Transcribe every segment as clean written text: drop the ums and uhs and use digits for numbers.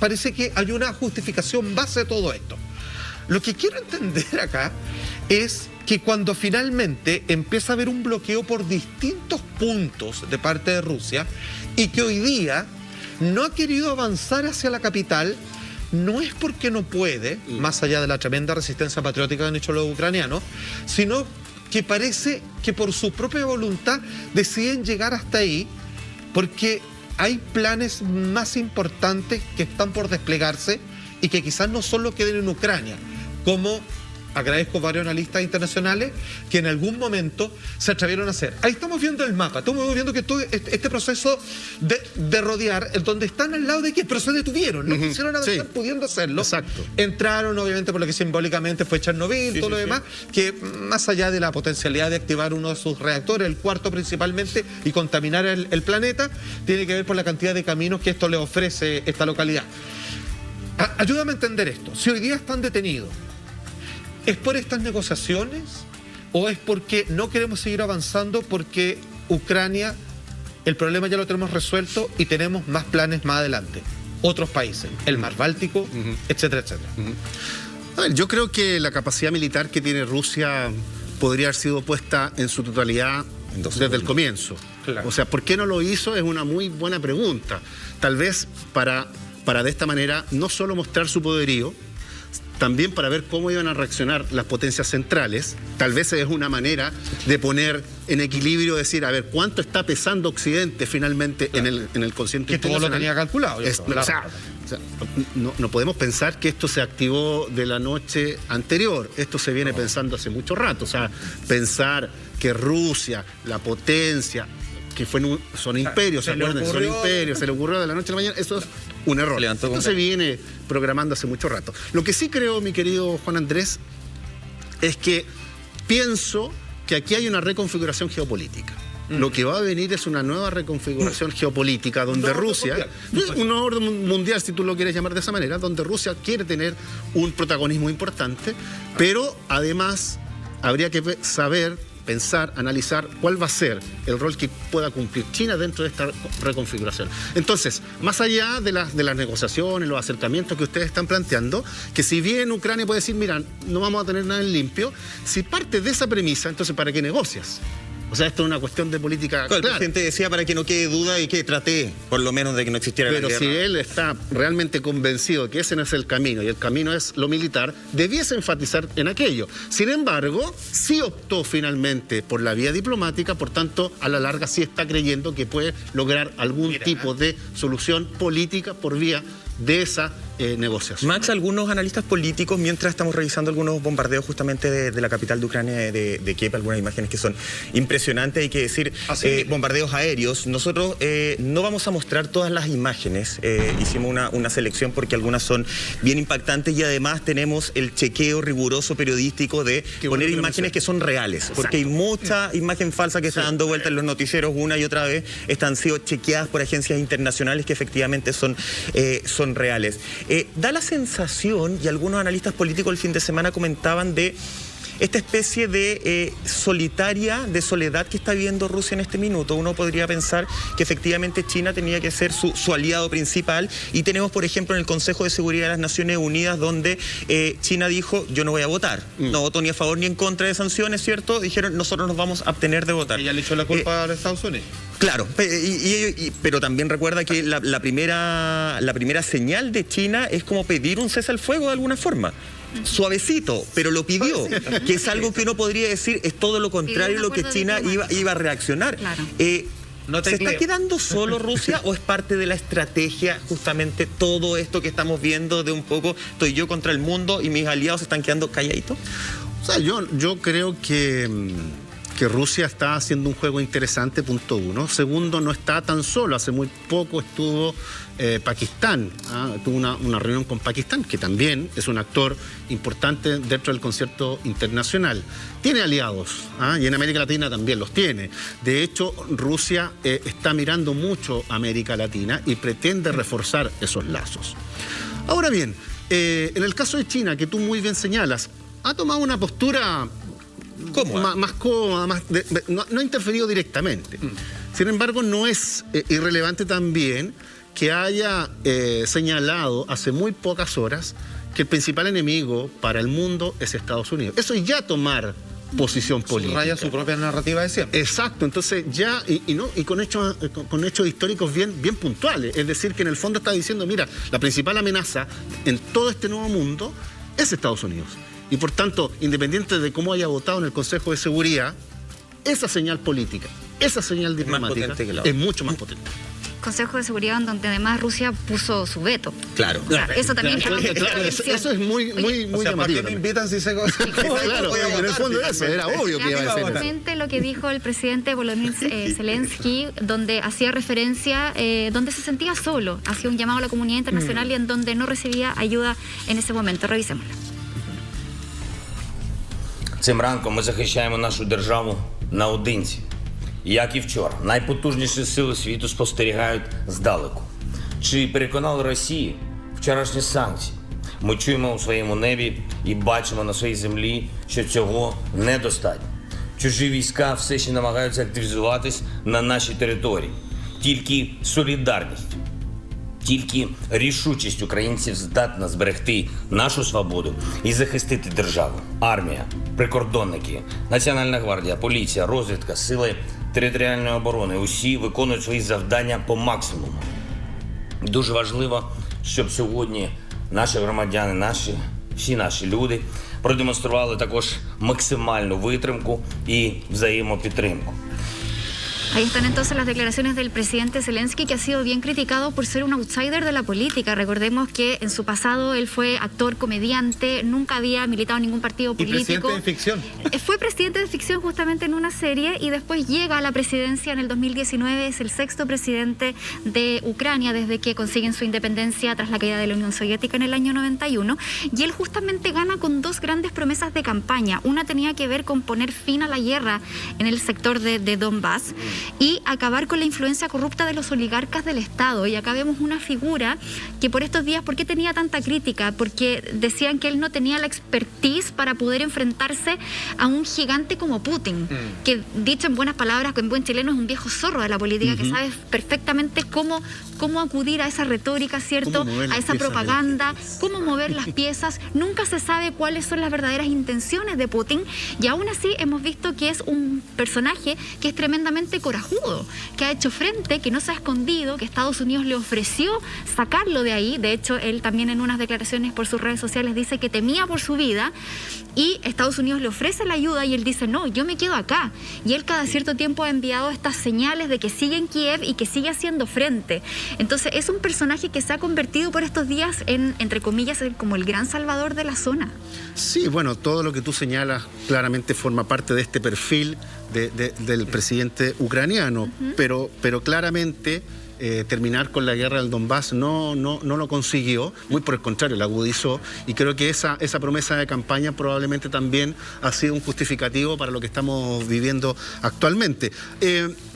parece que hay una justificación base de todo esto. Lo que quiero entender acá es que cuando finalmente empieza a haber un bloqueo por distintos puntos de parte de Rusia y que hoy día no ha querido avanzar hacia la capital, no es porque no puede, más allá de la tremenda resistencia patriótica que han hecho los ucranianos, sino que parece que por su propia voluntad deciden llegar hasta ahí porque hay planes más importantes que están por desplegarse y que quizás no solo queden en Ucrania, como agradezco varios analistas internacionales que en algún momento se atrevieron a hacer. Ahí estamos viendo el mapa, estamos viendo que todo este proceso de rodear, donde están al lado de que, pero se detuvieron, no quisieron avanzar pudiendo hacerlo. Exacto. Entraron obviamente por lo que simbólicamente fue Chernobyl, todo lo demás, que más allá de la potencialidad de activar uno de sus reactores, el cuarto principalmente, y contaminar el planeta, tiene que ver por la cantidad de caminos que esto le ofrece esta localidad. Ayúdame a entender esto. Si hoy día están detenidos, ¿es por estas negociaciones o es porque no queremos seguir avanzando porque Ucrania, el problema ya lo tenemos resuelto y tenemos más planes más adelante? Otros países, el Mar Báltico, etcétera, etcétera. A ver, yo creo que la capacidad militar que tiene Rusia podría haber sido puesta en su totalidad desde el comienzo. Claro. O sea, ¿por qué no lo hizo? Es una muy buena pregunta. Tal vez para de esta manera no solo mostrar su poderío, también para ver cómo iban a reaccionar las potencias centrales. Tal vez es una manera de poner en equilibrio, decir, a ver, ¿cuánto está pesando Occidente finalmente en el consciente internacional? Que todo lo tenía calculado. No podemos pensar que esto se activó de la noche anterior. Esto se viene pensando hace mucho rato. O sea, pensar que Rusia, la potencia, que son imperios, ¿se acuerdan? Son imperios, se le ocurrió de la noche a la mañana, eso es un error. Esto se viene programando hace mucho rato. Lo que sí creo, mi querido Juan Andrés, es que pienso que aquí hay una reconfiguración geopolítica. Lo que va a venir es una nueva reconfiguración geopolítica donde Rusia, un orden mundial si tú lo quieres llamar de esa manera, donde Rusia quiere tener un protagonismo importante, pero además habría que saber, pensar, analizar cuál va a ser el rol que pueda cumplir China dentro de esta reconfiguración. Entonces, más allá de las negociaciones, los acercamientos que ustedes están planteando, que si bien Ucrania puede decir, mira, no vamos a tener nada en limpio, si parte de esa premisa, entonces ¿para qué negocias? O sea, esto es una cuestión de política clara. El presidente decía para que no quede duda y que trate, por lo menos, de que no existiera la guerra. Pero si él está realmente convencido de que ese no es el camino y el camino es lo militar, debiese enfatizar en aquello. Sin embargo, sí optó finalmente por la vía diplomática, por tanto, a la larga sí está creyendo que puede lograr algún tipo de solución política por vía de esa negociación. Max, algunos analistas políticos, mientras estamos revisando algunos bombardeos justamente de la capital de Ucrania, de Kiev, algunas imágenes que son impresionantes, hay que decir, bombardeos aéreos. Nosotros no vamos a mostrar todas las imágenes, hicimos una selección porque algunas son bien impactantes y además tenemos el chequeo riguroso periodístico de poner imágenes que son reales. Exacto. Porque hay mucha imagen falsa que está dando vuelta en los noticieros una y otra vez, están siendo chequeadas por agencias internacionales que efectivamente son reales. Da la sensación, y algunos analistas políticos el fin de semana comentaban, de esta especie de soledad que está viviendo Rusia en este minuto. Uno podría pensar que efectivamente China tenía que ser su aliado principal, y tenemos, por ejemplo, en el Consejo de Seguridad de las Naciones Unidas, donde China dijo, yo no voy a votar, no voto ni a favor ni en contra de sanciones, ¿cierto? Dijeron, nosotros nos vamos a abstener de votar. Ella le echó la culpa a los Estados Unidos. Claro, pero también recuerda que la primera señal de China es como pedir un cese al fuego de alguna forma. Suavecito, pero lo pidió, que es algo que uno podría decir es todo lo contrario de lo que China iba a reaccionar. Claro. ¿Se está quedando solo Rusia o es parte de la estrategia justamente todo esto que estamos viendo de un poco, estoy yo contra el mundo y mis aliados se están quedando calladitos? O sea, yo creo que Rusia está haciendo un juego interesante, punto uno. Segundo, no está tan solo. Hace muy poco estuvo Pakistán, tuvo una reunión con Pakistán, que también es un actor importante dentro del concierto internacional. Tiene aliados, y en América Latina también los tiene. De hecho, Rusia está mirando mucho a América Latina y pretende reforzar esos lazos. Ahora bien, en el caso de China, que tú muy bien señalas, ha tomado una postura más cómoda, no ha interferido directamente. Sin embargo, no es irrelevante también que haya señalado hace muy pocas horas que el principal enemigo para el mundo es Estados Unidos. Eso es ya tomar posición política. Subraya su propia narrativa de siempre. Exacto, entonces ya, y con hechos históricos bien puntuales. Es decir, que en el fondo está diciendo, mira, la principal amenaza en todo este nuevo mundo es Estados Unidos. Y por tanto, independiente de cómo haya votado en el Consejo de Seguridad, esa señal política, esa señal diplomática es mucho más potente. Consejo de Seguridad, en donde además Rusia puso su veto. Claro. O sea, eso también eso es muy llamativo. ¿Para qué me invitan si sé cosas? Claro, en el fondo eso era obvio que iba a decir. Exactamente lo que dijo el presidente Volodymyr Zelensky, donde hacía referencia, donde se sentía solo, hacía un llamado a la comunidad internacional y en donde no recibía ayuda en ese momento. Revisémoslo. Цим ранком ми захищаємо нашу державу наодинці. Як і вчора, найпотужніші сили світу спостерігають здалеку. Чи переконали Росію вчорашні санкції? Ми чуємо у своєму небі і бачимо на своїй землі, що цього недостатньо. Чужі війська все ще намагаються активізуватись на нашій території. Тільки солідарність, тільки рішучість українців здатна зберегти нашу свободу і захистити державу. Армія, прикордонники, Національна гвардія, поліція, розвідка, сили територіальної оборони – усі виконують свої завдання по максимуму. Дуже важливо, щоб сьогодні наші громадяни, всі наші люди продемонстрували також максимальну витримку і взаємопідтримку. Ahí están entonces las declaraciones del presidente Zelensky, que ha sido bien criticado por ser un outsider de la política. Recordemos que en su pasado él fue actor, comediante, nunca había militado en ningún partido político. Y presidente de ficción. Fue presidente de ficción justamente en una serie y después llega a la presidencia en el 2019. Es el 6º presidente de Ucrania desde que consiguen su independencia tras la caída de la Unión Soviética en el año 91. Y él justamente gana con dos grandes promesas de campaña. Una tenía que ver con poner fin a la guerra en el sector de Donbass y acabar con la influencia corrupta de los oligarcas del Estado. Y acá vemos una figura que por estos días, ¿por qué tenía tanta crítica? Porque decían que él no tenía la expertise para poder enfrentarse a un gigante como Putin, que dicho en buenas palabras, en buen chileno, es un viejo zorro de la política, que sabe perfectamente cómo acudir a esa retórica, ¿cierto? A esa propaganda, cómo mover las piezas. Nunca se sabe cuáles son las verdaderas intenciones de Putin, y aún así hemos visto que es un personaje que es tremendamente corajudo, que ha hecho frente, que no se ha escondido, que Estados Unidos le ofreció sacarlo de ahí. De hecho, él también en unas declaraciones por sus redes sociales dice que temía por su vida y Estados Unidos le ofrece la ayuda y él dice, no, yo me quedo acá. Y él cada cierto tiempo ha enviado estas señales de que sigue en Kiev y que sigue haciendo frente. Entonces es un personaje que se ha convertido por estos días en, entre comillas, como el gran salvador de la zona. Sí, bueno, todo lo que tú señalas claramente forma parte de este perfil del presidente ucraniano, pero claramente terminar con la guerra del Donbass no lo consiguió, muy por el contrario, la agudizó, y creo que esa promesa de campaña probablemente también ha sido un justificativo para lo que estamos viviendo actualmente.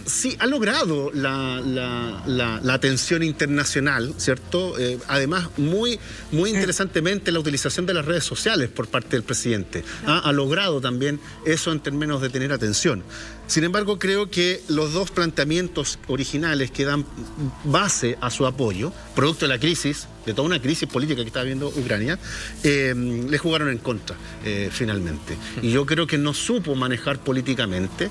Sí, ha logrado la atención internacional, ¿cierto? Además, muy interesantemente, la utilización de las redes sociales por parte del presidente. Ha logrado también eso en términos de tener atención. Sin embargo, creo que los dos planteamientos originales que dan base a su apoyo, producto de la crisis, de toda una crisis política que está viviendo Ucrania, le jugaron en contra, finalmente. Y yo creo que no supo manejar políticamente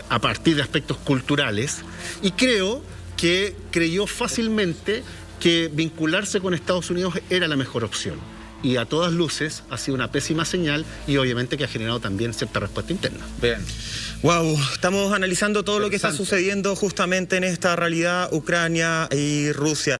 a partir de aspectos culturales, y creo que creyó fácilmente que vincularse con Estados Unidos era la mejor opción. Y a todas luces ha sido una pésima señal y obviamente que ha generado también cierta respuesta interna. Bien. Wow, estamos analizando todo lo que está sucediendo justamente en esta realidad Ucrania y Rusia.